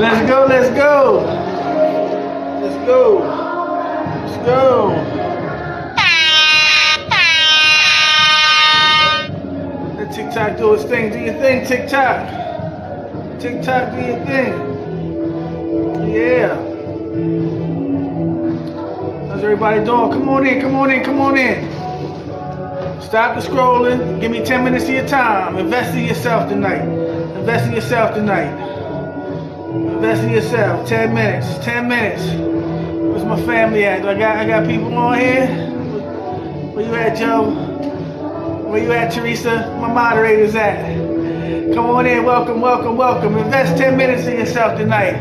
Let's go, let's go. Let's go. Let's go. Let TikTok do its thing. Do your thing, TikTok. TikTok, do your thing. Yeah. How's everybody doing? Come on in, come on in, come on in. Stop the scrolling. Give me 10 minutes of your time. Invest in yourself tonight. Invest in yourself tonight. Invest in yourself. 10 minutes. 10 minutes. Where's my family at? I got people on here. Where you at, Joe? Where you at, Teresa? My moderator's at. Come on in. Welcome, welcome, welcome. Invest 10 minutes in yourself tonight.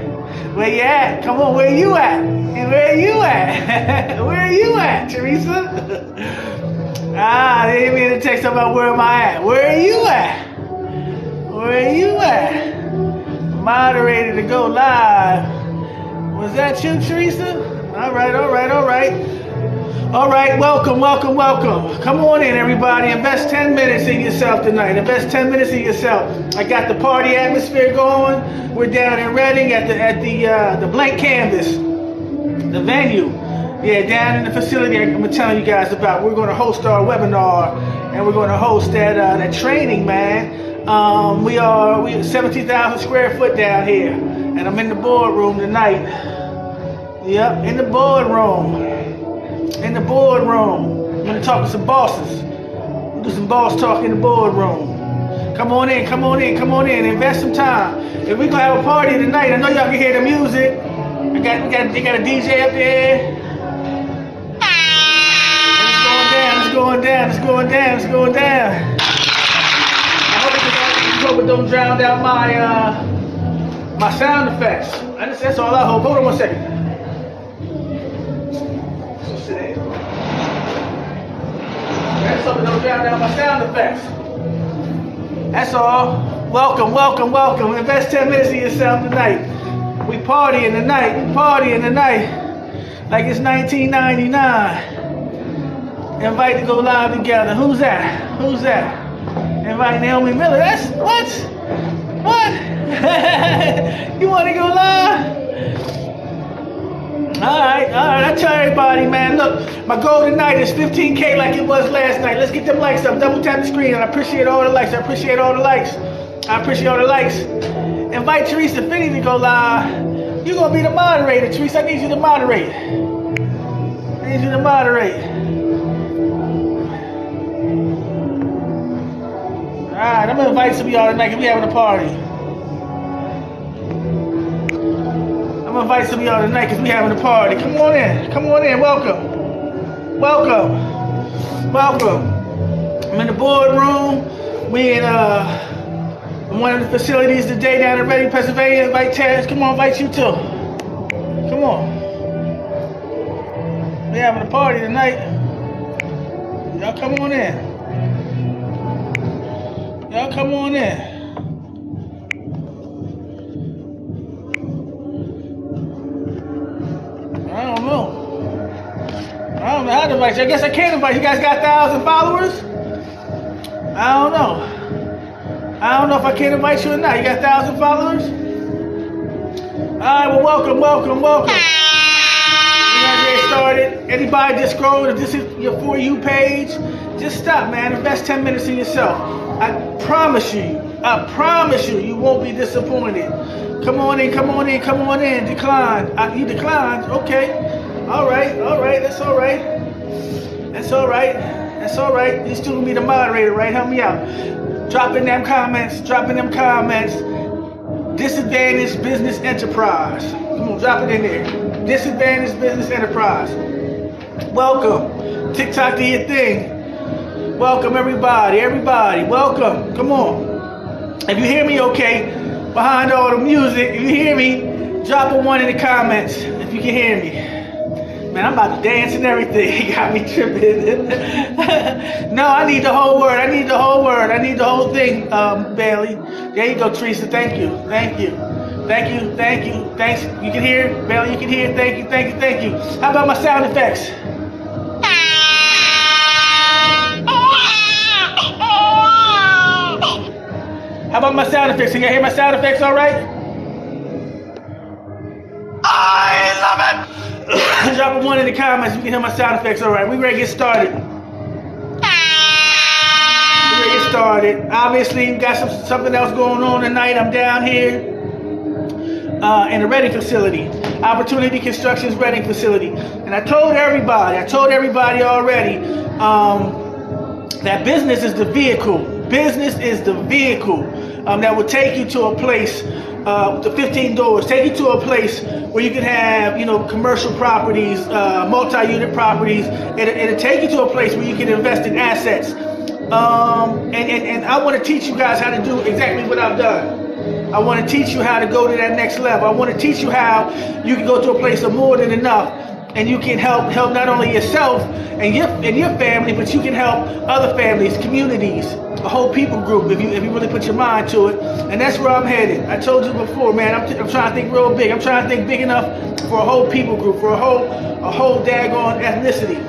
Where you at? Come on. Where you at? Where you at? Where you at, Teresa? They didn't mean to text about where am I at. Where are you at? Where are you at? Moderator to go live. Was that you, Teresa? All right, all right, all right. All right, welcome, welcome, welcome. Come on in, everybody. Invest 10 minutes in yourself tonight. Invest 10 minutes in yourself. I got the party atmosphere going. We're down in Reading at the blank canvas, the venue. Yeah, down in the facility I'm telling you guys about. We're going to host our webinar, and we're going to host that training, man. We are 17,000 square foot down here, and I'm in the boardroom tonight. Yep, in the boardroom. In the boardroom. I'm going to talk to some bosses. We'll do some boss talk in the boardroom. Come on in, come on in, come on in. Invest some time. If we're going to have a party tonight, I know y'all can hear the music. They got a DJ up there. It's going down, it's going down, it's going down. I hope it don't drown out my sound effects. That's all I hope. Hold on one second. Let's hope it don't drown out my sound effects. That's all. Welcome, welcome, welcome. Invest 10 minutes in yourself tonight. We partying tonight. We partying tonight. Like it's 1999. Invite to go live together. Who's that? Who's that? Invite Naomi Miller. That's what? What? You want to go live? All right. I tell everybody, man. Look, my goal tonight is 15K like it was last night. Let's get them likes up. Double tap the screen. And I appreciate all the likes. I appreciate all the likes. I appreciate all the likes. Invite Teresa Phinney to go live. You're gonna be the moderator, Teresa. I need you to moderate. I need you to moderate. Alright, I'm gonna invite some of y'all tonight because we having a party. I'm gonna invite some of y'all tonight because we having a party. Come on in, welcome. Welcome. Welcome. I'm in the boardroom. We in one of the facilities today down in Reading, Pennsylvania. Invite Taz. Come on, invite you too. Come on. We having a party tonight. Y'all come on in. Y'all come on in. I don't know how to invite you. I guess I can't invite you. You guys got 1,000 followers? I don't know. I don't know if I can invite you or not. You got 1,000 followers? Alright, well welcome, welcome, welcome. We're gonna get started. Anybody just scroll, if this is your For You page, just stop, man. Invest 10 minutes in yourself. I promise you, you won't be disappointed. Come on in, come on in, come on in. Decline. You declined? Okay. All right, that's all right. That's all right. That's all right. You still gonna be the moderator, right? Help me out. Drop in them comments. Disadvantaged business enterprise. Come on, drop it in there. Disadvantaged business enterprise. Welcome. TikTok, do your thing. Welcome, everybody, welcome. Come on. If you hear me okay, behind all the music, if you hear me, drop a 1 in the comments if you can hear me. Man, I'm about to dance and everything. It got me tripping. No, I need the whole word. I need the whole thing, Bailey. There you go, Teresa. Thank you. Thanks. You can hear, Bailey, you can hear. Thank you. How about my sound effects? How about my sound effects? Can you hear my sound effects all right? I love it. Drop a 1 in the comments. You can hear my sound effects. All right, we ready to get started. Obviously, we got something else going on tonight. I'm down here in the Reading facility, Opportunity Construction's Reading facility, and I told everybody already that business is the vehicle. Business is the vehicle that will take you to a place. The 15 doors take you to a place where you can have, commercial properties, multi-unit properties. It'll take you to a place where you can invest in assets. And I want to teach you guys how to do exactly what I've done. I want to teach you how to go to that next level. I want to teach you how you can go to a place of more than enough, and you can help not only yourself and your family, but you can help other families, communities, a whole people group if you really put your mind to it. And that's where I'm headed. I told you before, man. I'm trying to think real big. I'm trying to think big enough for a whole people group, for a whole daggone ethnicity.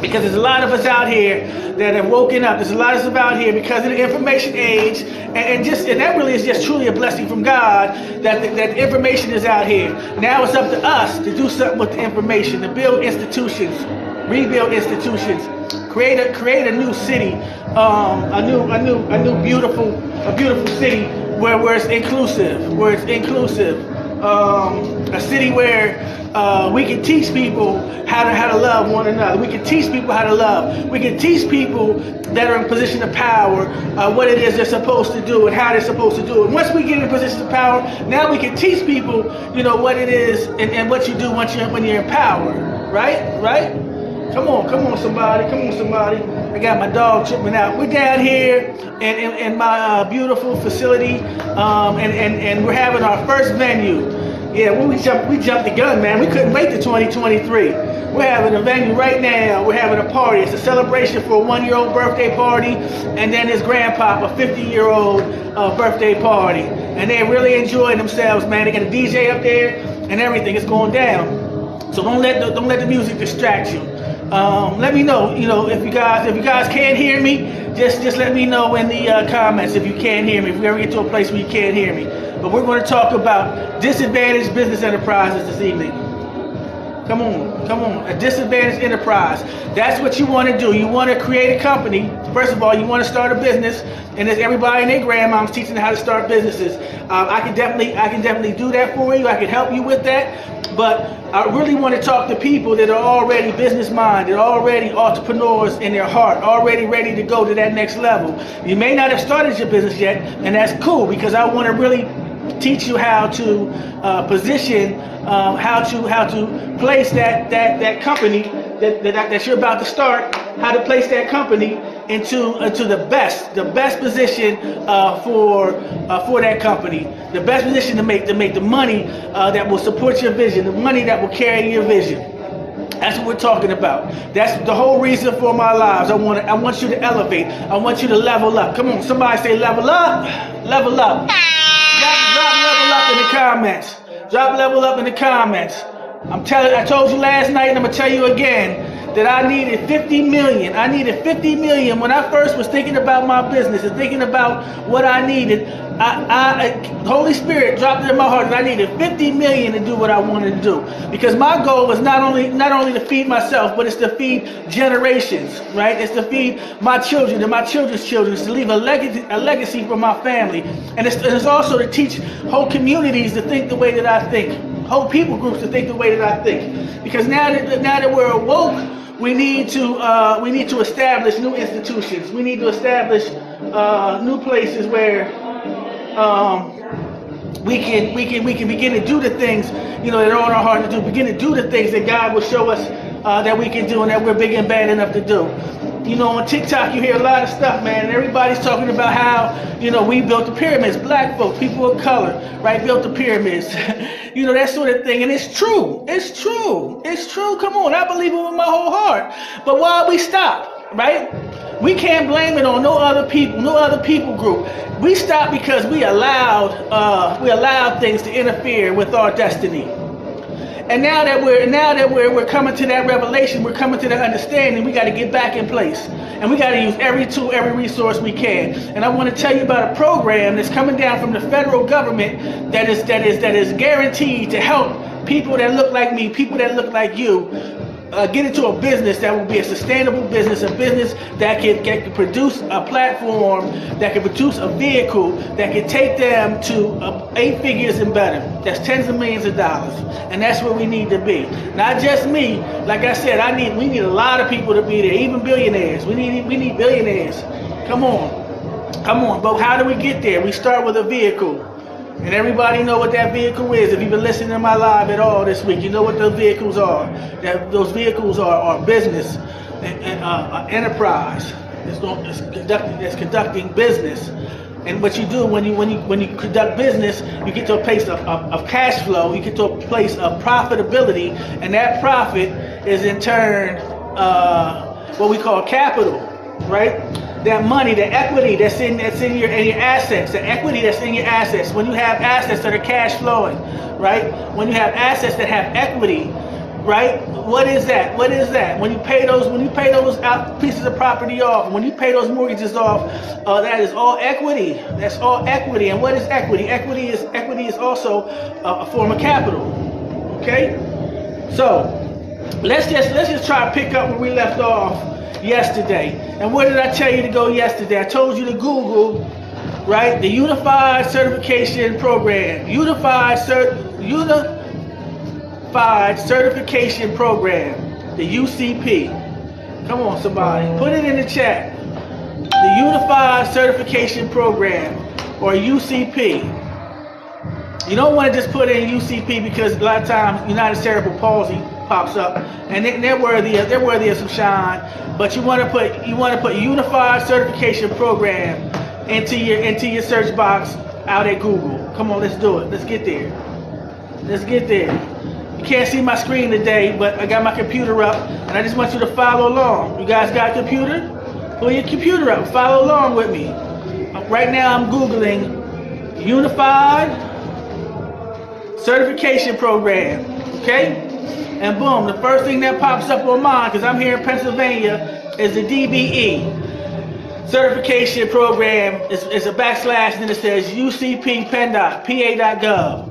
Because there's a lot of us out here that have woken up. There's a lot of us out here because of the information age, and that really is just truly a blessing from God that the information is out here. Now it's up to us to do something with the information, to build institutions, rebuild institutions, create a new city, a new beautiful city where it's inclusive, a city where we can teach people how to love one another. We can teach people how to love. We can teach people that are in position of power what it is they're supposed to do and how they're supposed to do it. Once we get in a position of power, now we can teach people, what it is and what you do when you're in power. Right? Come on, somebody. I got my dog tripping out. We're down here in my beautiful facility, and we're having our first venue. Yeah, we jumped the gun, man. We couldn't wait to 2023. We're having a venue right now. We're having a party. It's a celebration for a 1-year-old birthday party, and then his grandpa, a 50-year-old birthday party. And they're really enjoying themselves, man. They got a DJ up there and everything. It's going down. So don't let the music distract you. Let me know, if you guys can't hear me, just let me know in the comments if you can't hear me. If we ever get to a place where you can't hear me. But we're going to talk about disadvantaged business enterprises this evening. Come on, a disadvantaged enterprise. That's what you want to do. You want to create a company. First of all, you want to start a business, and there's everybody and their grandmoms teaching how to start businesses. I can definitely do that for you. I can help you with that. But I really want to talk to people that are already business minded, already entrepreneurs in their heart, already ready to go to that next level. You may not have started your business yet, and that's cool, because I want to really teach you how to position, how to place that company that you're about to start, how to place that company into the best position for that company, the best position to make the money that will support your vision, the money that will carry your vision. That's what we're talking about. That's the whole reason for my lives. I want you to elevate. I want you to level up. Come on, somebody say level up. Level up. Drop level up in the comments. Drop level up in the comments. I told you last night, and I'm gonna tell you again, that I needed 50 million. I needed 50 million when I first was thinking about my business and thinking about what I needed. Holy Spirit dropped it in my heart that I needed 50 million to do what I wanted to do. Because my goal was not only to feed myself, but it's to feed generations, right? It's to feed my children and my children's children. It's to leave a legacy for my family. And it's also to teach whole communities to think the way that I think. Whole people groups to think the way that I think. Because now that we're awoke, we need to establish new institutions. We need to establish new places where we can begin to do the things that are on our heart to do. Begin to do the things that God will show us that we can do and that we're big and bad enough to do. On TikTok you hear a lot of stuff, man, and everybody's talking about how, we built the pyramids, black folks, people of color, right, built the pyramids, that sort of thing. And it's true. Come on, I believe it with my whole heart. But why we stop, right? We can't blame it on no other people group. We stopped because we allowed things to interfere with our destiny. And now that we're coming to that revelation, we're coming to that understanding, we got to get back in place. And we got to use every tool, every resource we can. And I want to tell you about a program that's coming down from the federal government that is guaranteed to help people that look like me, people that look like you, get into a business that will be a sustainable business, a business that can produce a platform, that can produce a vehicle that can take them to 8 figures and better. That's tens of millions of dollars, and that's where we need to be. Not just me. Like I said, we need a lot of people to be there, even billionaires. We need billionaires. Come on. But how do we get there? We start with a vehicle. And everybody know what that vehicle is. If you've been listening to my live at all this week, you know what those vehicles are. Those vehicles are business and enterprise. It's conducting business. And what you do when you conduct business, you get to a place of cash flow. You get to a place of profitability, and that profit is in turn what we call capital, right? That money, the equity that's in your assets, the equity that's in your assets. When you have assets that are cash flowing, right? When you have assets that have equity, right? What is that? What is that? When you pay those out pieces of property off, when you pay those mortgages off, that is all equity. That's all equity. And what is equity? Equity is also a form of capital. Okay? So let's just try to pick up where we left off yesterday. And where did I tell you to go yesterday? I told you to Google, right, the Unified Certification Program. Unified Certification Program, the UCP. Come on, somebody, put it in the chat. The Unified Certification Program, or UCP. You don't want to just put in UCP because a lot of times United Cerebral Palsy pops up, and they're worthy of some shine. But you want to put Unified Certification Program into your search box out at Google. Come on, let's do it. Let's get there. Let's get there. You can't see my screen today, but I got my computer up, and I just want you to follow along. You guys got a computer? Pull your computer up. Follow along with me. Right now, I'm Googling Unified Certification Program. Okay? And boom, the first thing that pops up on mine, because I'm here in Pennsylvania, is the DBE certification program. It's a backslash, and then it says UCP PA.gov.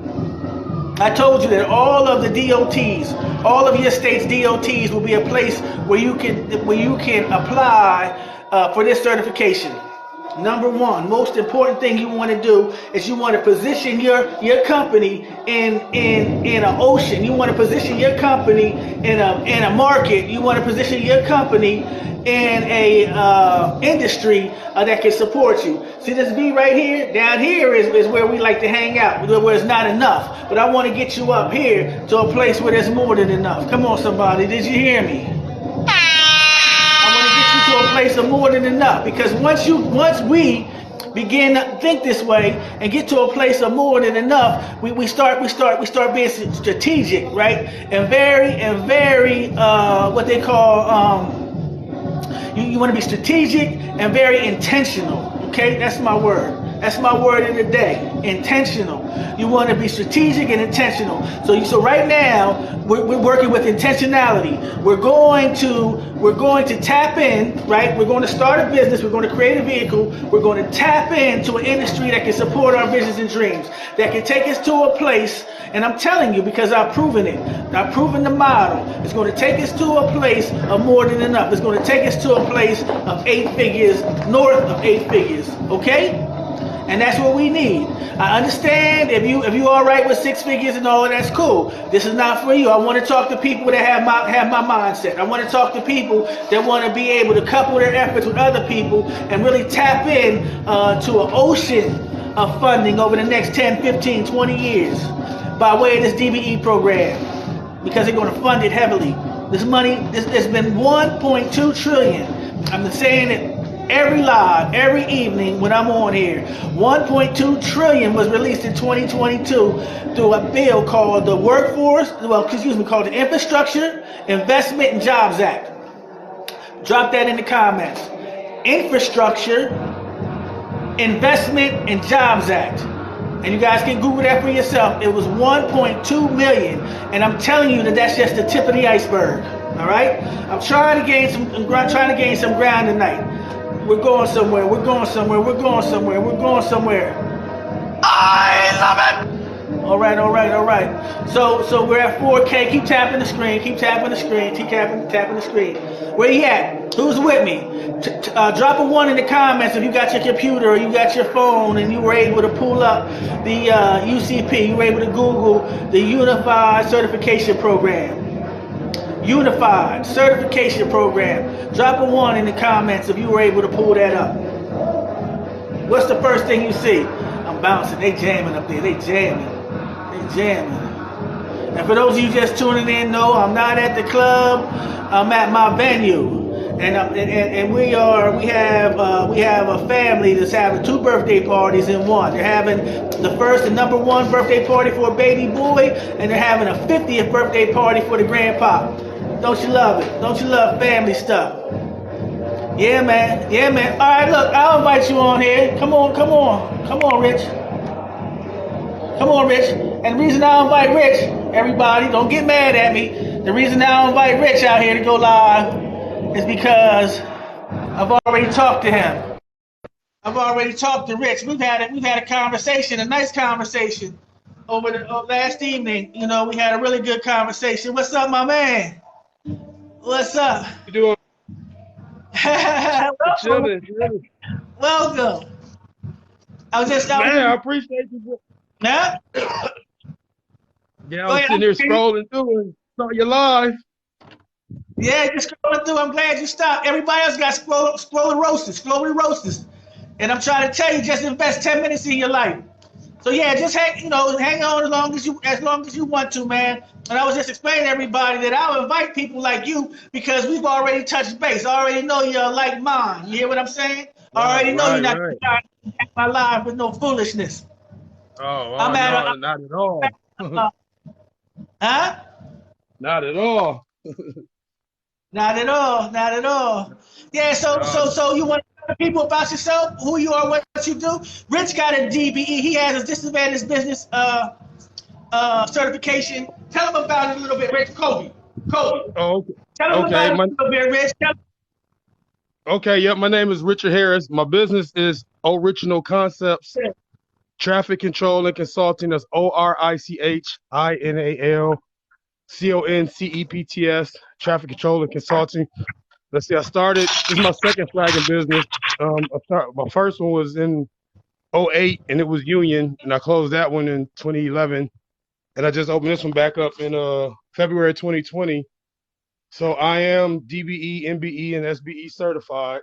I told you that all of the DOTs, all of your state's DOTs will be a place where you can apply for this certification. Number one, most important thing you want to do is you want to position your company in an ocean. You want to position your company in a market. You want to position your company in a industry that can support you. See this V right here? Down here is where we like to hang out, where it's not enough. But I want to get you up here to a place where there's more than enough. Come on, somebody, did you hear me? To a place of more than enough, because once we begin to think this way and get to a place of more than enough, we start being strategic, right? And very what they call you want to be strategic and very intentional. Okay, that's my word. That's my word of the day. Intentional. You want to be strategic and intentional. So right now we're working with intentionality. We're going to tap in, right? We're going to start a business. We're going to create a vehicle. We're going to tap into an industry that can support our visions and dreams, that can take us to a place. And I'm telling you, because I've proven it. I've proven the model. It's going to take us to a place of more than enough. It's going to take us to a place of 8 figures, north of 8 figures. Okay? And that's what we need. I understand if you all right with 6 figures and all, that's cool. This is not for you. I want to talk to people that have my mindset. I want to talk to people that want to be able to couple their efforts with other people and really tap in to an ocean of funding over the next 10, 15, 20 years by way of this DBE program, because they're going to fund it heavily. This money, there's been 1.2 trillion. I've been saying it every live, every evening when I'm on here. 1.2 trillion was released in 2022 through a bill called the called the Infrastructure, Investment and Jobs Act. Drop that in the comments. Infrastructure, Investment and Jobs Act. And you guys can Google that for yourself. It was 1.2 million. And I'm telling you that that's just the tip of the iceberg. All right? I'm trying to gain some ground tonight. We're going somewhere. We're going somewhere. We're going somewhere. We're going somewhere. I love it. All right. right. So we're at 4K. Keep tapping the screen. Keep tapping the screen. Keep tapping the screen. Where you at? Who's with me? Drop a 1 in the comments if you got your computer or you got your phone and you were able to pull up the UCP. You were able to Google the Unified Certification Program. Unified Certification Program. Drop a 1 in the comments if you were able to pull that up. What's the first thing you see? I'm bouncing. They jamming up there. They jamming. And for those of you just tuning in, no, I'm not at the club. I'm at my venue, and we have a family that's having 2 birthday parties in one. They're having the first and number 1 birthday party for a baby boy, and they're having a 50th birthday party for the grandpa. Don't you love it? Don't you love family stuff? Yeah, man. All right, look, I'll invite you on here. Come on, Rich. Come on, Rich. And the reason I invite Rich, everybody, don't get mad at me. The reason I invite Rich out here to go live is because I've already talked to him. I've already talked to Rich. We've had a conversation, a nice conversation over the last evening. You know, we had a really good conversation. What's up, my man? What's up? You doing? Welcome. Welcome. I appreciate you. Nah? Yeah, I was sitting here scrolling through and saw you live. Yeah, just scrolling through. I'm glad you stopped. Everybody else got scrolling roasters. And I'm trying to tell you, just invest 10 minutes in your life. So yeah, just hang on as long as you want to, man. And I was just explaining to everybody that I'll invite people like you because we've already touched base. I already know you're like mine. You hear what I'm saying? I already know you're not trying to act my life with no foolishness. Not at all. Huh? Not at all. Not at all. Yeah, so you want to tell people about yourself, who you are, what you do? Rich got a DBE. He has a disadvantaged business certification. Tell him about it a little bit, Rich. Kobe. Oh, okay. Tell him about it a little bit, Rich. Okay, yep. My name is Richard Harris. My business is Original Concepts. Traffic Control and Consulting. That's ORICHINALCONCEPTS. Traffic Control and Consulting. Let's see, this is my second flagging business. My first one was in 2008, and it was Union, and I closed that one in 2011. And I just opened this one back up in February 2020. So I am DBE, MBE, and SBE certified.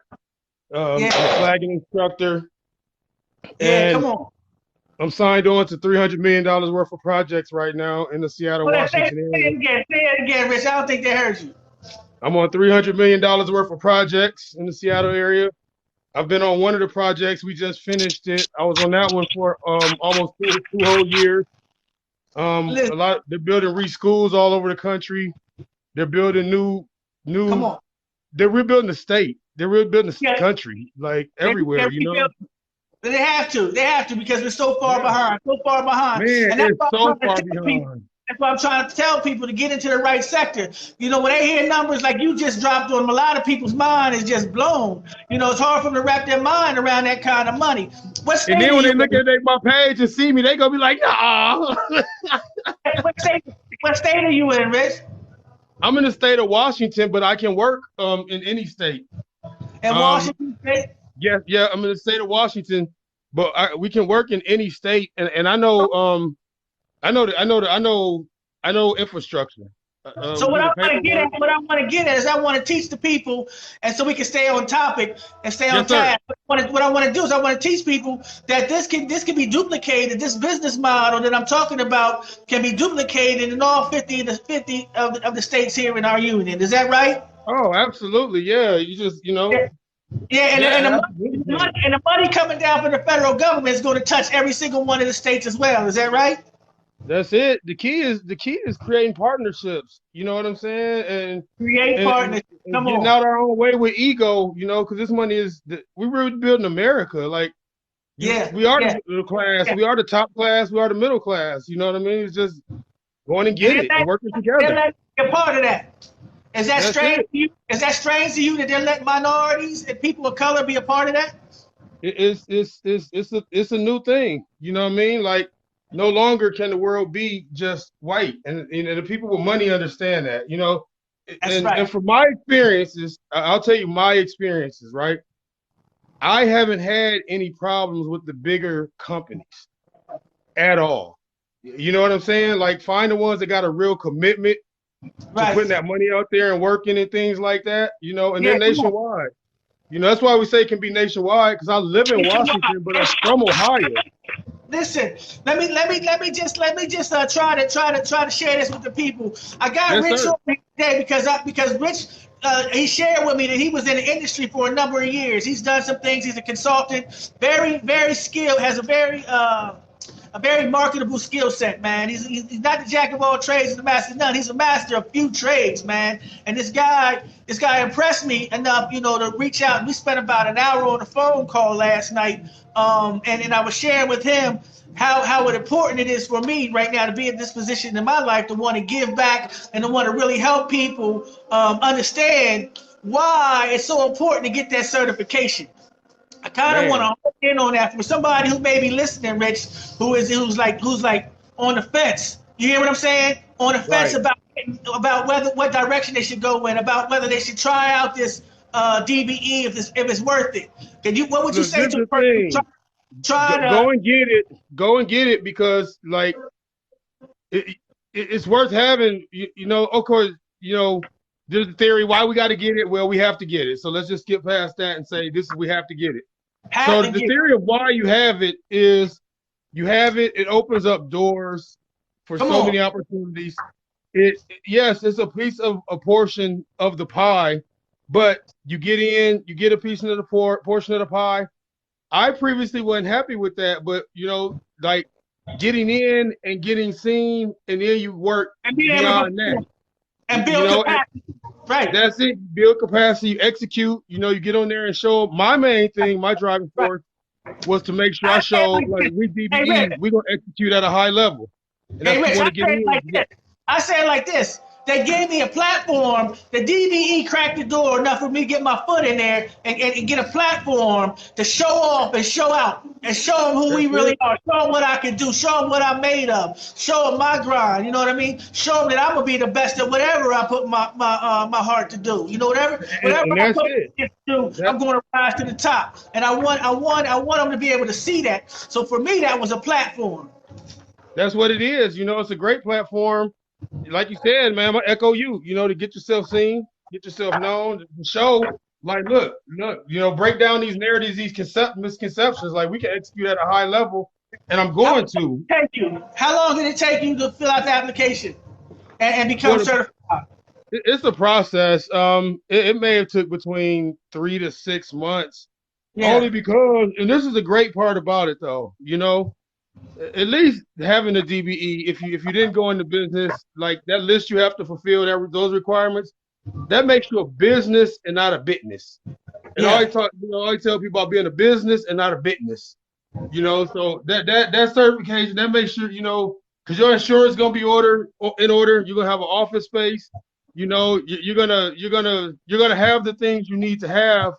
I'm a flagging instructor. Yeah, come on. I'm signed on to $300 million worth of projects right now in the Seattle, Washington area. Say it again, Rich. I don't think they heard you. I'm on $300 million worth of projects in the Seattle area. I've been on one of the projects. We just finished it. I was on that one for almost two whole years. They're building schools all over the country. They're building new. Come on. They're rebuilding the state. They're rebuilding the country, like everywhere, you know. They have to because we're so far behind. Man, and that's it's so far behind. That's why I'm trying to tell people to get into the right sector. You know, when they hear numbers like you just dropped on them, a lot of people's mind is just blown. You know, it's hard for them to wrap their mind around that kind of money. And then when they look at my page and see me, they gonna be like, nah. What state are you in, Rich? I'm in the state of Washington, but I can work in any state. In Washington State? Yeah, I'm in the state of Washington, but we can work in any state. And I know infrastructure. So what I want to get at is I want to teach the people, and so we can stay on topic and stay on task. What I want to do is I want to teach people that this can be duplicated. This business model that I'm talking about can be duplicated in all 50 of the states here in our union. Is that right? Oh, absolutely. Yeah, and the money coming down from the federal government is going to touch every single one of the states as well. Is that right? That's it. The key is creating partnerships. You know what I'm saying? And partnerships. Come on. Getting out our own way with ego. You know, because this money is we're building America. Like, we are the middle class. We are the top class. We are the middle class. You know what I mean? It's just going and get it and working together. You're part of that. Is that strange to you? Is that strange to you that they're letting minorities and people of color be a part of that? It's a new thing. You know what I mean? Like, No longer can the world be just white, and the people with money understand that, you know. That's And right. from my experiences, I'll tell you my experiences, right? I haven't had any problems with the bigger companies at all. You know what I'm saying? Like, find the ones that got a real commitment to Right. putting that money out there and working and things like that, you know, and they're Yeah, come on. nationwide. You know, that's why we say it can be nationwide, because I live in Washington, but I'm from Ohio. Listen, let me just try to share this with the people. I got Yes, Rich sir. on me today because Rich he shared with me that he was in the industry for a number of years. He's done some things. He's a consultant, very skilled, has a very marketable skill set, man. He's not the jack of all trades and the master of none. He's a master of few trades, man. And this guy impressed me enough, to reach out. We spent about an hour on a phone call last night, and I was sharing with him how important it is for me right now to be in this position in my life to want to give back and to want to really help people understand why it's so important to get that certification. I kind of want Man, to hone in on that for somebody who may be listening, Rich, who's like on the fence. You hear what I'm saying? On the fence right. about what direction they should go in, about whether they should try out this DBE if it's worth it. What would you Look, say this is to a the person who thing. try to? Go and get it. Go and get it, because, like, it's worth having. You know, of course, you know, there's a theory why we got to get it. Well, we have to get it. So let's just get past that and say this is we have to get it. Have So to the get. theory of why you have it is you have it. It opens up doors for Come so on. many opportunities. Yes, it's a piece of a portion of the pie, but you get in, you get a piece of the portion of the pie. I previously wasn't happy with that, but, you know, like, getting in and getting seen, and then you work And be able to go beyond that. forward and You build know, capacity. Right. that's it. Build capacity, you execute. You know, you get on there and show up. My main thing, my driving Right. force, was to make sure I I say it show, like like, this. we Hey, Rich. DBE, we're gonna execute at a high level, and that's Hey, what you Rich, want to get in. Yeah, I say it like this. They gave me a platform. The DBE cracked the door enough for me to get my foot in there and get a platform to show off and show out and show them who we that's really it. are. Show them what I can do. Show them what I'm made of. Show them my grind. You know what I mean? Show them that I'm gonna be the best at whatever I put my heart to do. You know, whatever And I that's put it. to do, That I'm going to rise to the top. And I want them to be able to see that. So for me, that was a platform. that's what it is. You know, it's a great platform. Like you said, man, I'm gonna echo you. You know, to get yourself seen, get yourself known, to show, like, look, you know, break down these narratives, these misconceptions. Like, we can execute at a high level, and I'm How going long did to. it take you? How long did it take you to fill out the application and become Well, certified? it's a process. It may have took between 3 to 6 months, Yeah. only because, and this is the great part about it, though. You know, at least having a DBE, if you didn't go into business, like, that list you have to fulfill, those requirements, that makes you a business and not a business. And I Yeah. always talk, I always tell people about being a business and not a business. You know, so that certification, that makes sure, you know, because your insurance is gonna be in order. You're gonna have an office space. You know, you're gonna have the things you need to have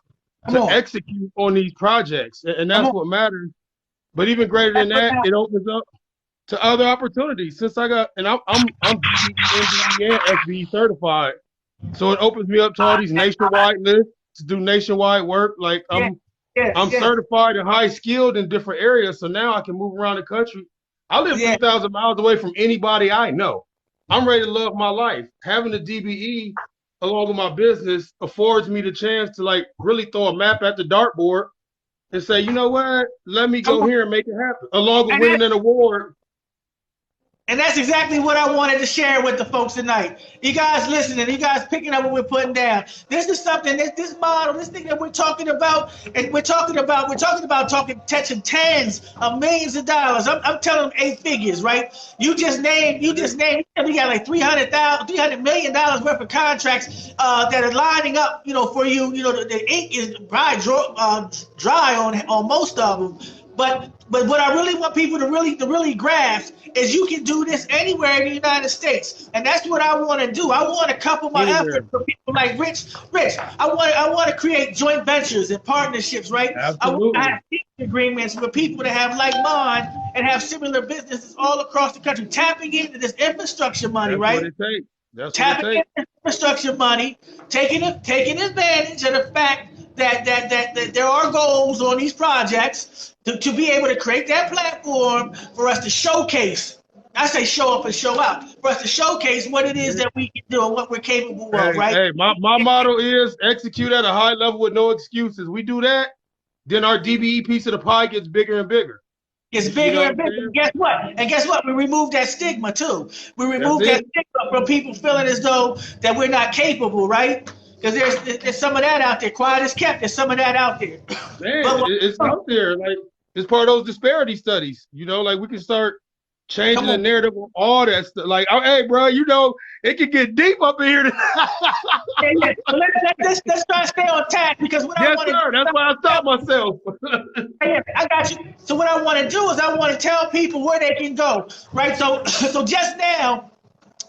Come to on. execute on these projects, and Come that's on. what matters. But even greater than That's what that, matters. it opens up to other opportunities. Since I got, and I'm DBE, MBE, and SBE certified, so it opens me up to all these nationwide lists to do nationwide work. Like, Yeah. I'm Yeah. certified and high skilled in different areas, so now I can move around the country. I live Yeah. 3,000 miles away from anybody I know. I'm ready to love my life. Having a DBE along with my business affords me the chance to, like, really throw a map at the dartboard and say, you know what, let me Come go on. here and make it happen. Along with And winning an award. And that's exactly what I wanted to share with the folks tonight. You guys listening, you guys picking up what we're putting down. This is something, this model, this thing that we're talking about, and we're talking touching tens of millions of dollars. I'm telling them 8 figures, right? You just named, we got like $300 million worth of contracts that are lining up, for you. The ink is probably dry on most of them. But what I really want people to really grasp is you can do this anywhere in the United States, and that's what I want to do. I want to couple my efforts for people like Rich. I want to create joint ventures and partnerships, right? I want to Absolutely. have agreements with people that have like mine and have similar businesses all across the country, tapping into this infrastructure money, That's right? what it takes. That's what it Tapping takes. into infrastructure money, taking advantage of the fact that there are goals on these projects to be able to create that platform for us to showcase. I say show up and show out. For us to showcase what it is that we can do and what we're capable of, right? Hey, my motto is execute at a high level with no excuses. We do that, then our DBE piece of the pie gets bigger and bigger. It's bigger and bigger. And guess what? We remove that stigma too. We remove that stigma from people feeling as though that we're not capable, right? Because there's some of that out there. Quiet as kept. There's some of that out there. Man, it's out there. Like, it's part of those disparity studies. Like we can start changing the narrative on all that stuff. Like, oh, hey, bro, it can get deep up in here. Yeah. Let's try to stay on task because what I want to do. That's why I stopped myself. Yeah, I got you. So what I want to do is I want to tell people where they can go, right? So just now,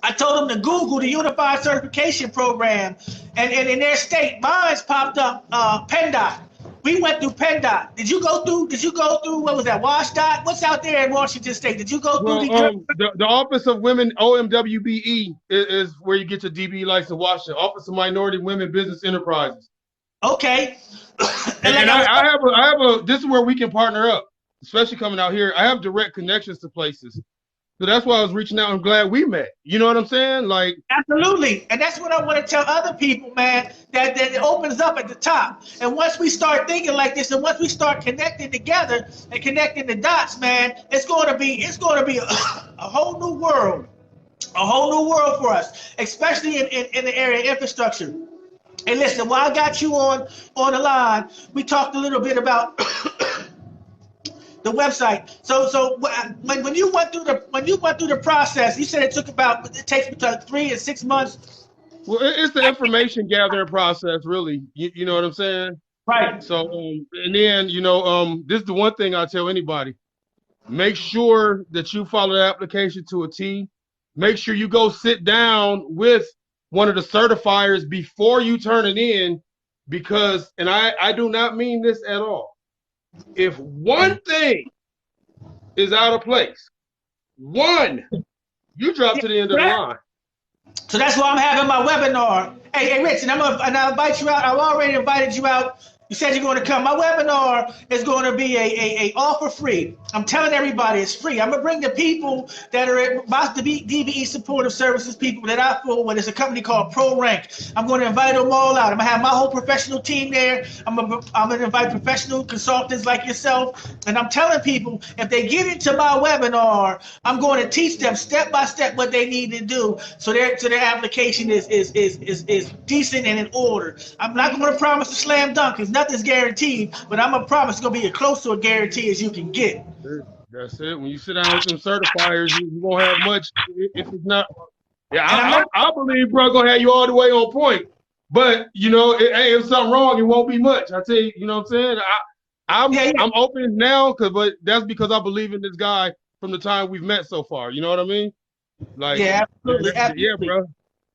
I told them to Google the Unified Certification Program, and in their state, mine's popped up. PennDOT. We went through PennDOT. Did you go through? What was that? WashDOT. What's out there in Washington State? Did you go through the Office of Women OMWBE is where you get your DBE license. Washington Office of Minority Women Business Enterprises. Okay. and I have a. This is where we can partner up, especially coming out here. I have direct connections to places. So that's why I was reaching out. I'm glad we met. You know what I'm saying? Like, absolutely. And that's what I want to tell other people, man, that it opens up at the top. And once we start thinking like this, and once we start connecting together and connecting the dots, man, it's going to be a whole new world. A whole new world for us, especially in the area of infrastructure. And listen, while I got you on the line, we talked a little bit about the website. So when you went through the process, you said it takes between 3 and 6 months. Well, it's the information gathering process, really. You know what I'm saying? Right. So and then this is the one thing I tell anybody: make sure that you follow the application to a T. Make sure you go sit down with one of the certifiers before you turn it in, because, and I do not mean this at all, if one thing is out of place, you drop to the end of the line. So that's why I'm having my webinar. Hey, Rich, and I'll invite you out. I've already invited you out. You said you're going to come. My webinar is going to be a offer free. I'm telling everybody it's free. I'm going to bring the people that are about to be DBE supportive services people that I feel with. It's a company called ProRank. I'm going to invite them all out. I'm going to have my whole professional team there. I'm going to invite professional consultants like yourself. And I'm telling people, if they get into my webinar, I'm going to teach them step by step what they need to do so their application is decent and in order. I'm not going to promise a slam dunk because nothing's guaranteed, but I'm gonna promise it's gonna be as close to a guarantee as you can get. That's it. When you sit down with some certifiers, you won't have much if it's not. Yeah, I believe bro gonna have you all the way on point. But if something wrong, it won't be much. I tell you, you know what I'm saying? I'm open now, but that's because I believe in this guy from the time we've met so far. You know what I mean? Like, yeah, absolutely. Yeah, bro.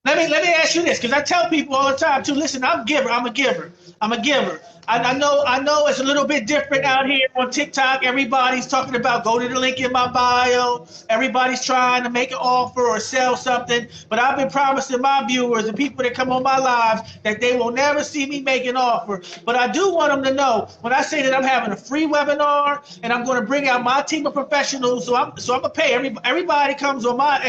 Let me ask you this, because I tell people all the time too. Listen, I'm a giver. I know it's a little bit different out here on TikTok. Everybody's talking about go to the link in my bio. Everybody's trying to make an offer or sell something. But I've been promising my viewers and people that come on my lives that they will never see me make an offer. But I do want them to know when I say that I'm having a free webinar and I'm going to bring out my team of professionals. So I'm gonna pay everybody comes on my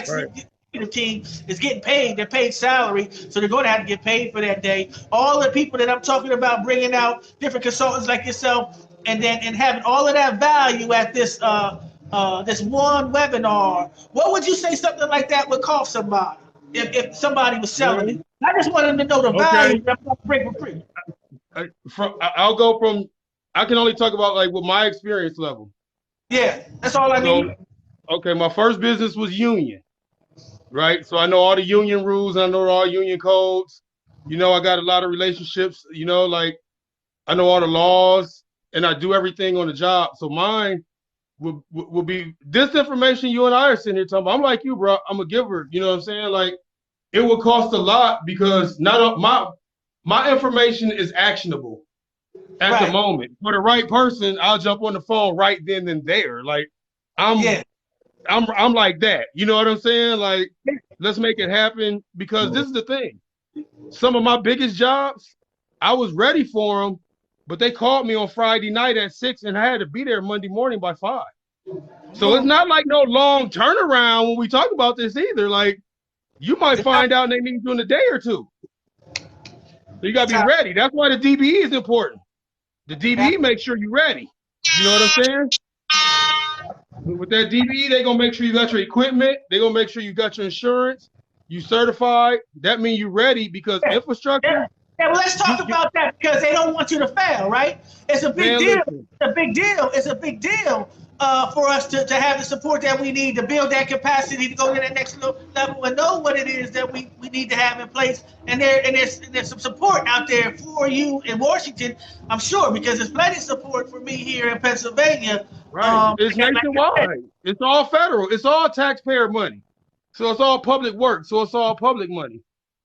team is getting paid. They're paid salary, so they're going to have to get paid for that day. All the people that I'm talking about, bringing out different consultants like yourself, and having all of that value at this this one webinar. What would you say something like that would cost somebody if somebody was selling it? I just want them to know the value that I'm going to bring for free. I'll go from. I can only talk about like with my experience level. Yeah, that's all I need. Okay, my first business was union. Right, so I know all the union rules. I know all union codes. I got a lot of relationships. Like I know all the laws, and I do everything on the job. So mine will be this information you and I are sitting here talking about. I'm like you, bro. I'm a giver. You know what I'm saying? Like, it will cost a lot because not my information is actionable at the moment. For the right person, I'll jump on the phone right then and there. Like, I'm like that. You know what I'm saying? Like, let's make it happen, because this is the thing. Some of my biggest jobs, I was ready for them, but they called me on Friday night at 6 and I had to be there Monday morning by 5. So it's not like no long turnaround when we talk about this either. Like, you might find out they need you in a day or two. So you got to be ready. That's why the DBE is important. The DBE makes sure you're ready. You know what I'm saying? With that DBE, they're going to make sure you got your equipment. They're going to make sure you got your insurance. You certified. That means you're ready, because infrastructure. Yeah, well, let's talk about that, because they don't want you to fail, right? It's a big deal. Listen. It's a big deal. It's a big deal for us to have the support that we need to build that capacity to go to that next level and know what it is that we need to have in place. And there's some support out there for you in Washington, I'm sure, because there's plenty of support for me here in Pennsylvania. Right. It's nationwide. It's all federal. It's all taxpayer money. So it's all public work. So it's all public money.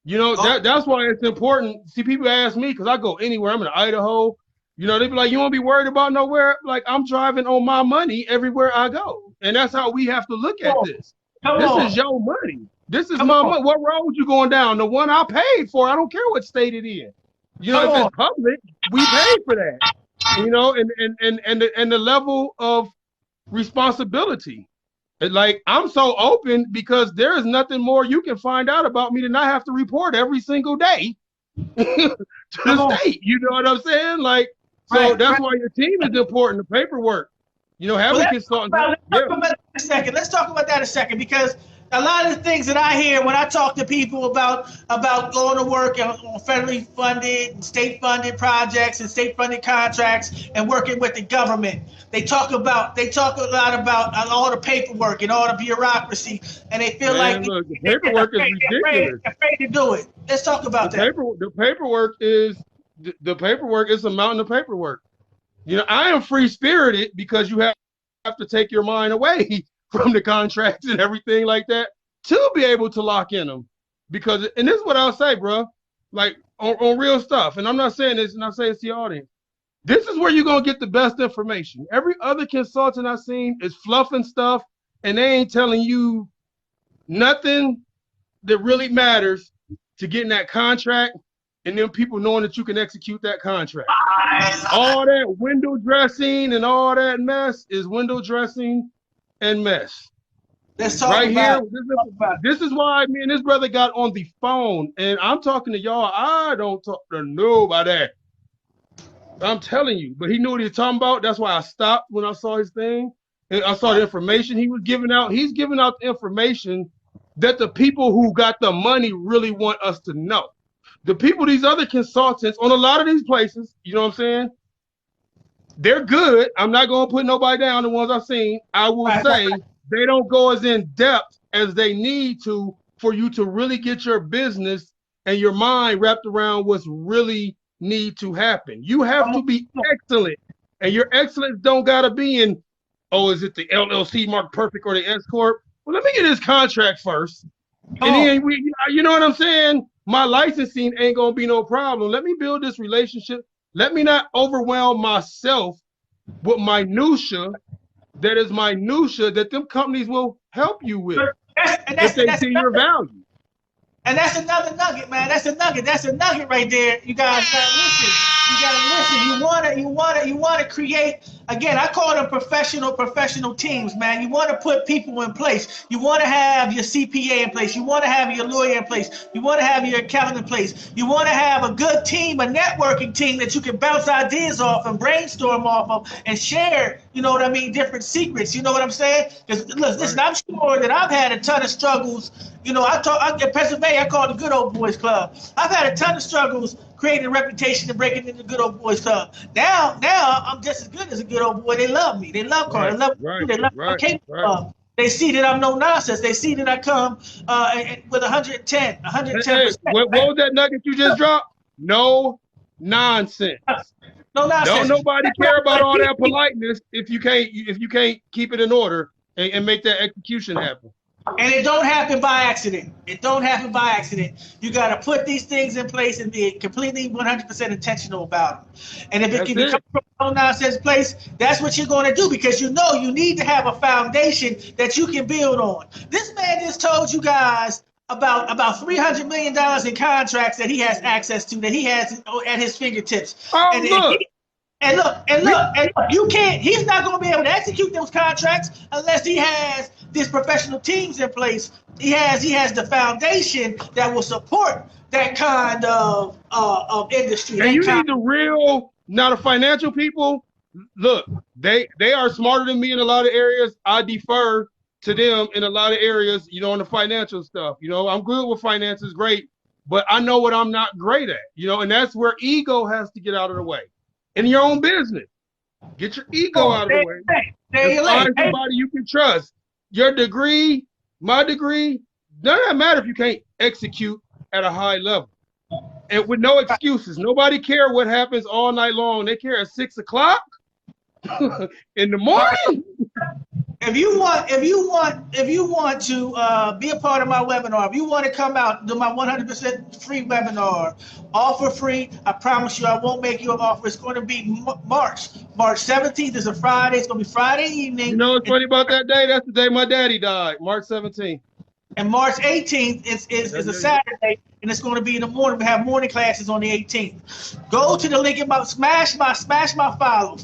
You know, that's why it's important. See, people ask me, because I go anywhere. I'm in Idaho. You know, they be like, you won't be worried about nowhere. Like, I'm driving on my money everywhere I go. And that's how we have to look at this. This is your money. This is my money. What road you going down? The one I paid for. I don't care what state it in. You know, if it's public, we pay for that. You know, and the level of responsibility. Like, I'm so open because there is nothing more you can find out about me than I have to report every single day to the state. You know what I'm saying? Like, so that's why your team is important, the paperwork. You know, having consultants. Let's talk about that a second, because a lot of the things that I hear when I talk to people about going to work on federally funded and state funded projects and state funded contracts and working with the government, they talk a lot about all the paperwork and all the bureaucracy, and they feel look, the paperwork is ridiculous. They're afraid to do it. Let's talk about that. The paperwork is a mountain of paperwork. You know, I am free spirited because you have to take your mind away from the contracts and everything like that to be able to lock in them. Because, and this is what I'll say, bro, like on real stuff. And I'm not saying this, and I say it's to the audience. This is where you're going to get the best information. Every other consultant I've seen is fluffing stuff, and they ain't telling you nothing that really matters to getting that contract and then people knowing that you can execute that contract. All that window dressing and all that mess is window dressing and mess. Let's talk about this is why me and this brother got on the phone, and I'm talking to y'all. I don't talk to nobody. I'm telling you, but he knew what he was talking about. That's why I stopped when I saw his thing, and I saw the information he was giving out. He's giving out the information that the people who got the money really want us to know. The people, these other consultants on a lot of these places, you know what I'm saying? They're good. I'm not going to put nobody down, the ones I've seen. I will say they don't go as in depth as they need to for you to really get your business and your mind wrapped around what's really need to happen. You have to be excellent, and your excellence don't got to be in, oh, is it the LLC marked perfect or the S Corp? Well, let me get this contract first. And then you know what I'm saying? My licensing ain't going to be no problem. Let me build this relationship. Let me not overwhelm myself with minutia that is minutia that them companies will help you with if they see your value. And that's another nugget, man. That's a nugget. That's a nugget right there. You guys gotta listen. You gotta listen. You wanna create, again, I call them professional teams, man. You wanna put people in place. You wanna have your CPA in place. You wanna have your lawyer in place. You wanna have your accountant in place. You wanna have a good team, a networking team that you can bounce ideas off and brainstorm off of and share, you know what I mean, different secrets. You know what I'm saying? Because listen, I'm sure that I've had a ton of struggles. You know, in Pennsylvania, I call it the Good Old Boys Club. I've had a ton of struggles creating a reputation and breaking into the Good Old Boys Club. Now I'm just as good as a good old boy. They love me. They love Carl. They love me. They love my cake club. They see that I'm no nonsense. They see that I come with 110%. Hey, what was that nugget you just dropped? No nonsense. No Don't nonsense. nobody care about all that politeness if you can't keep it in order and make that execution happen. And it don't happen by accident. It don't happen by accident. You got to put these things in place and be completely 100% intentional about them. And if it can become from a no nonsense place, that's what you're going to do, because you know you need to have a foundation that you can build on. This man just told you guys about $300 million in contracts that he has access to, that he has at his fingertips. Oh, and look. And look, you can't, he's not going to be able to execute those contracts unless he has these professional teams in place. He has the foundation that will support that kind of industry. And you need the real, now the financial people, look, they are smarter than me in a lot of areas. I defer to them in a lot of areas, you know, in the financial stuff. You know, I'm good with finances, great, but I know what I'm not great at, you know, and that's where ego has to get out of the way. In your own business, get your ego out of the way. Find somebody you can trust. Your degree, my degree, none of that matter if you can't execute at a high level. And with no excuses. Nobody care what happens all night long. They care at 6 o'clock in the morning. If you want to be a part of my webinar, if you want to come out do my 100% free webinar, all for free, I promise you I won't make you an offer. It's going to be March 17th is a Friday. It's going to be Friday evening. You know what's funny about that day? That's the day my daddy died, March 17th. And March 18th is a Saturday, and it's going to be in the morning. We have morning classes on the 18th. Go to the link in my smash my follow,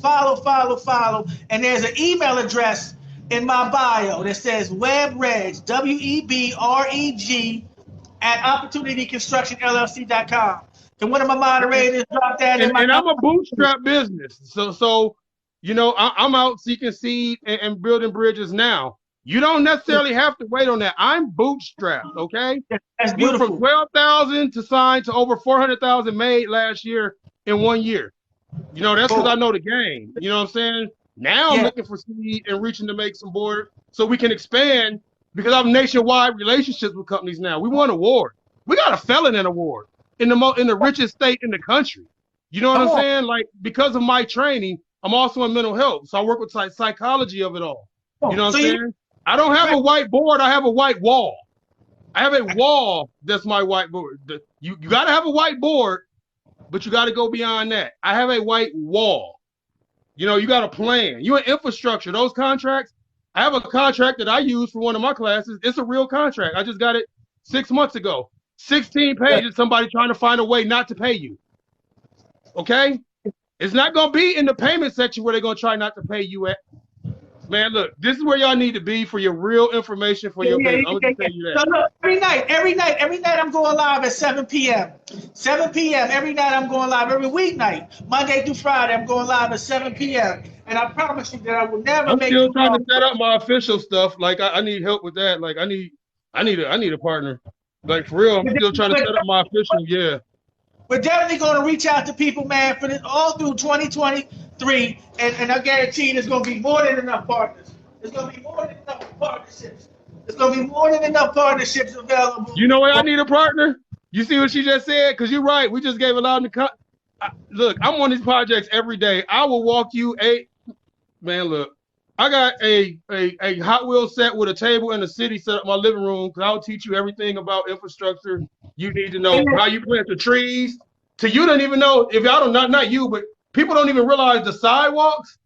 and there's an email address in my bio that says webreg, WEBREG at opportunityconstructionllc.com. Can one of my moderators drop that in my? And I'm a bootstrap business, so you know I'm out seeking seed and building bridges now. You don't necessarily have to wait on that. I'm bootstrapped, okay? That's beautiful. From 12,000 to sign to over 400,000 made last year in 1 year. You know, that's because I know the game. You know what I'm saying? Now I'm looking for seed and reaching to make some board so we can expand, because I have nationwide relationships with companies now. We won an award. We got a felon award in the richest state in the country. You know what I'm saying? Like, because of my training, I'm also in mental health. So I work with psychology of it all. You know what I'm saying? I don't have a whiteboard. I have a white wall. I have a wall that's my whiteboard. You got to have a whiteboard, but you got to go beyond that. I have a white wall. You know, you got a plan. You in infrastructure, those contracts. I have a contract that I use for one of my classes. It's a real contract. I just got it 6 months ago. 16 pages, somebody trying to find a way not to pay you. Okay? It's not going to be in the payment section where they're going to try not to pay you at. Man, look, this is where y'all need to be for your real information for your business. I'm going to tell you that. So look, every night I'm going live at 7 p.m. 7 p.m. Every night I'm going live. Every weeknight, Monday through Friday, I'm going live at 7 p.m. And I promise you that I will never I'm make still trying to set up my official stuff. Like, I need help with that. Like, I need a partner. Like, for real, I'm still trying to set up my official, We're definitely going to reach out to people, man, for this all through 2023, and I guarantee there's going to be more than enough partners. There's going to be more than enough partnerships. There's going to be more than enough partnerships available. You know where I need a partner? You see what she just said? Because you're right. We just gave a lot of look, I'm on these projects every day. I will walk you man, look. I got a Hot Wheels set with a table in the city set up in my living room, because I'll teach you everything about infrastructure. You need to know how you plant the trees. You don't even know, if y'all don't, not you, but people don't even realize the sidewalks.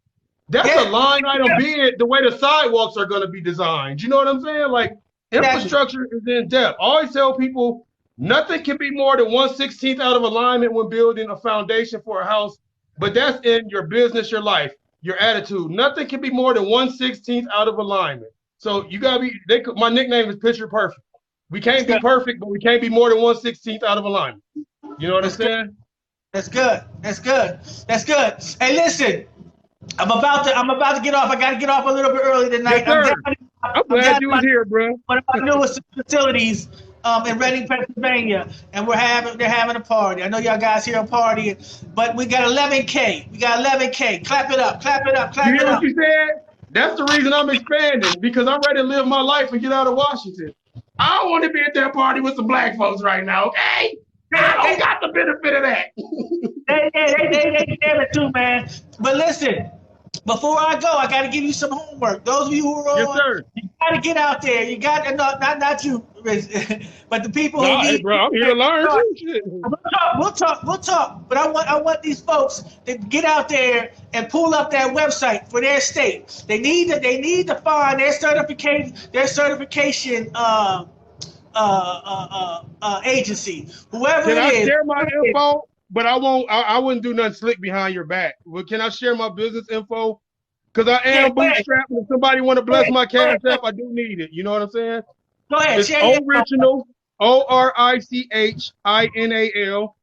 That's a line item bid, the way the sidewalks are going to be designed. You know what I'm saying? Like, infrastructure is in depth. I always tell people, nothing can be more than 1/16 out of alignment when building a foundation for a house, but that's in your business, your life, your attitude. Nothing can be more than 1/16 out of alignment. So you gotta be. My nickname is Picture Perfect. We can't be perfect, but we can't be more than 1/16 out of alignment. You know what I'm saying? That's good. Hey, listen, I'm about to get off. I got to get off a little bit early tonight. Yes, I'm glad you was here, bro. One of my newest facilities in Reading, Pennsylvania, and they're having a party. I know y'all guys here are partying, but we got 11K. Clap it up. You hear what you said? That's the reason I'm expanding, because I'm ready to live my life and get out of Washington. I don't want to be at that party with some black folks right now, okay? I don't got the benefit of that. They damn it too, man. But listen, before I go, I got to give you some homework. Those of you who are Yes, on, sir. you got to get out there. You got to not you, but the people who Hey, need. bro, I'm here to learn too. Shit. We'll talk. But I want these folks to get out there and pull up that website for their state. They need to find their certification agency, whoever Can it I is. share my info? But I won't. I wouldn't do nothing slick behind your back. Well, can I share my business info? Because I am bootstrapping. If somebody want to bless my cash app, I do need it. You know what I'm saying? Go ahead. It's Share your original, ORICHINAL,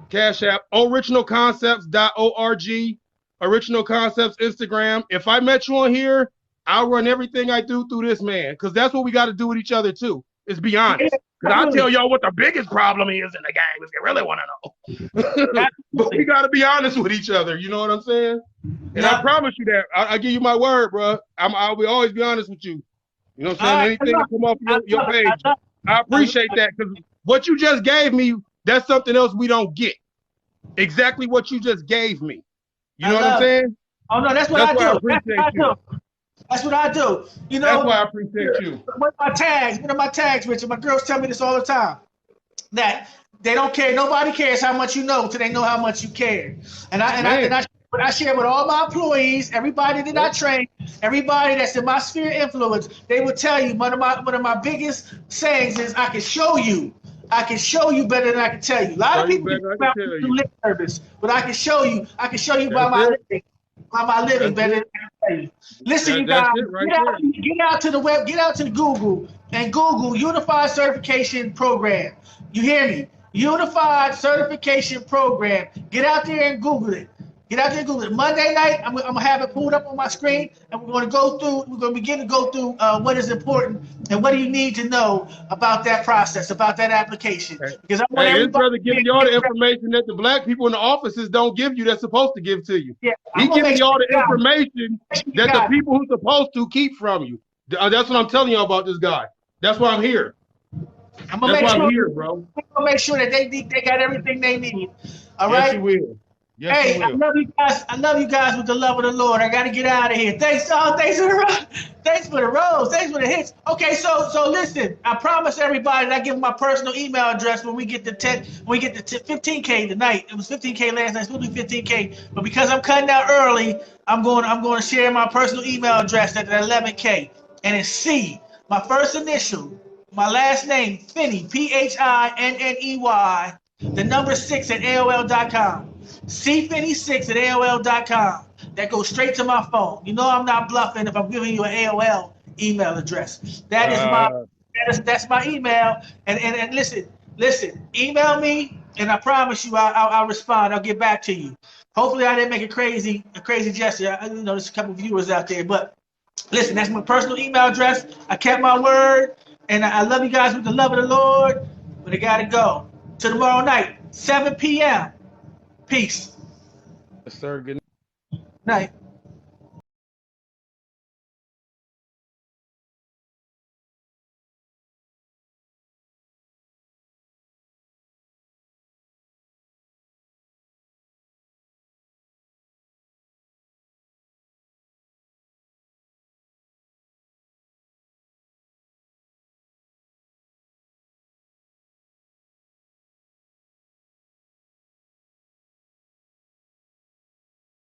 cash app, originalconcepts.org, Original Concepts Instagram. If I met you on here, I'll run everything I do through this man, because that's what we got to do with each other too. Is be honest. Because I'll tell y'all what the biggest problem is in the game if you really want to know. But we got to be honest with each other. You know what I'm saying? And I promise you that. I give you my word, bro. I will always be honest with you. You know what I'm saying? Anything that come off your page, I appreciate that, because what you just gave me, that's something else we don't get. Exactly what you just gave me. You know what I'm saying? Oh no, that's what I do. That's what I do. You know, that's why I appreciate you. One of my tags, Richard. My girls tell me this all the time. That they don't care. Nobody cares how much you know till they know how much you care. And I share with all my employees, everybody that I train, everybody that's in my sphere of influence. They will tell you one of my biggest sayings is, I can show you. I can show you better than I can tell you. A lot of people do lip service, but I can show you. I can show you by my living. By my living better than I can tell you. Listen, you guys, get out to the web, get out to the Google and Google Unified Certification Program. You hear me? Unified Certification Program. Get out there and Google it. Get out there and Google it. Monday night, I'm gonna have it pulled up on my screen, and we're gonna begin to go through what is important and what do you need to know about that process, about that application. Because I want his brother giving you all the information that the black people in the offices don't give you, that's supposed to give to you. Yeah, He's giving you all the information that the people who's supposed to keep from you. That's what I'm telling you about this guy. That's why I'm here. I'm gonna make sure, here, bro. I'm gonna make sure that they got everything they need. All right. Yes, you will. Yes, hey, I love you guys. I love you guys with the love of the Lord. I got to get out of here. Thanks for the rose. Thanks for the hits. Okay, so listen. I promise everybody that I give them my personal email address when we get to 15K tonight. It was 15K last night. It's supposed to be 15K, but because I'm cutting out early, I'm going to share my personal email address at 11K, and it's C. My first initial, my last name, Phinney, PHINNEY, the number 6 at AOL.com. cfinney6 at AOL.com. That goes straight to my phone. You know I'm not bluffing if I'm giving you an AOL email address. That's my email. And listen, email me, and I promise you I'll respond. I'll get back to you. Hopefully I didn't make a crazy gesture. There's a couple viewers out there, but listen, that's my personal email address. I kept my word, and I love you guys with the love of the Lord. But I gotta go. Till tomorrow night, 7 p.m. Peace. Yes, sir. Good night.